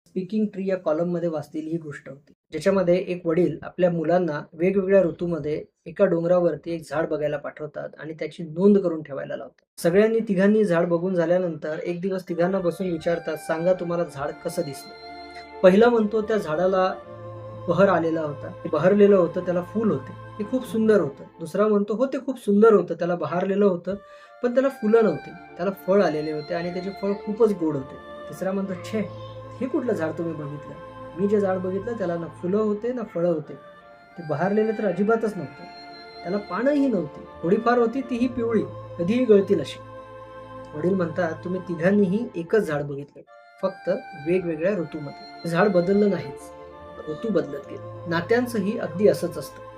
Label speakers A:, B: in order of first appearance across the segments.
A: Speaking tree या कॉलममध्ये वाचलेली ही गोष्ट होती. ज्याच्यामध्ये एक वडील आपल्या मुलांना वेगवेगळ्या ऋतूमध्ये एका डोंगरावरती एक झाड बघायला पाठवतात आणि त्याची नोंद करून ठेवायला लावतात. सगळ्यांनी तिघांनी झाड बघून झाल्यानंतर एक दिवस तिघांना बसून विचारतात, "सांगा तुम्हाला झाड कसं दिसलं?" पहिला म्हणतो, "त्या झाडाला बहर आलेला होता. ते बहरलेलं होतं, त्याला फूल होते. ते खूप सुंदर होतं." दुसरा म्हणतो, "हो, ते खूप सुंदर होतं. त्याला बहरलेलं होतं, पण त्याला फुलं नव्हती. त्याला फळ आलेले होते आणि त्याचे फळ खूपच गोड होते." तिसरा म्हणतो, "छे! हे कुठलं झाड तुम्ही बघितलं? मी जे झाड बघितलं त्याला ना फुलं होते ना फळं होते. ते बहरलेलं तर अजिबातच नव्हतं. त्याला पानंही नव्हती. थोडीफार होती तीही पिवळी, कधीही गळतील अशी." वडील म्हणतात, "तुम्ही तिघांनीही एकच झाड बघितलं, फक्त वेगवेगळ्या ऋतूमध्ये. झाड बदललं नाहीच, ऋतू बदलत गेले." नात्यांचंही अगदी असंच असतं.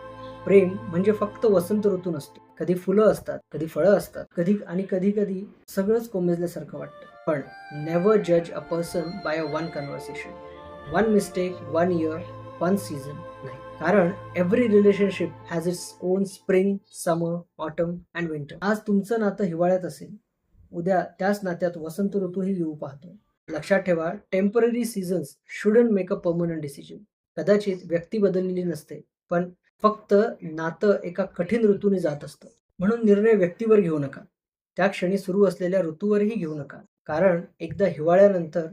A: प्रेम म्हणजे फक्त वसंत ऋतू नसतो. कधी फुलं असतात, कधी फळं असतात, कधी-कधी सगळंच कोमेजल्यासारखं वाटतं. पण नेव्हर जज a person by a one conversation, one mistake, one year, one season नाही. कारण every relationship has its own spring, summer, autumn and winter. आज तुमचं नातं हिवाळ्यात असेल, उद्या त्याच नात्यात वसंत ऋतूही येऊ पाहतो. लक्षात ठेवा, temporary seasons shouldn't make a permanent decision. कदाचित व्यक्ती बदललेली नसते, पण फक्त नातं एका कठीण ऋतूने जात असतं. म्हणून निर्णय व्यक्तीवर घेऊ नका. त्या क्षणी सुरू असलेल्या ऋतूवरही घेऊ नका. कारण एकदा हिवाळ्यानंतर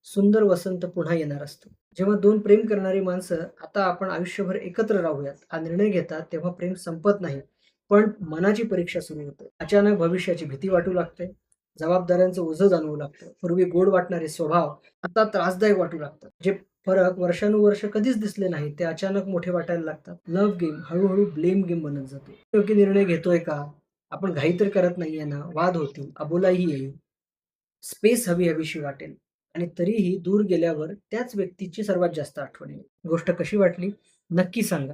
A: सुंदर वसंत पुन्हा येणार असतो. जेव्हा दोन प्रेम करणारी माणसं आता आपण आयुष्यभर एकत्र राहूयात हा निर्णय घेतात, तेव्हा प्रेम संपत नाही, पण मनाची परीक्षा सुरू होते. अचानक भविष्याची भीती वाटू लागते. जबाबदाऱ्यांचं ओझं जाणवू लागतं. पूर्वी गोड वाटणारे स्वभाव आता त्रासदायक वाटू लागतात. जे फरक वर्षानुवर्ष कधीच दिसले नाही ते अचानक मोठे वाटायला लागतात. लव्ह गेम हळूहळू ब्लेम गेम बनत जातो. योग्य निर्णय घेतोय का? आपण घाई तर करत नाहीये ना? वाद होतील, अबोलाही येईल, स्पेस हवीशी वाटेल आणि तरीही दूर गेल्यावर त्याच व्यक्तीची सर्वात जास्त आठवण येईल. गोष्ट कशी वाटली? नक्की सांगा.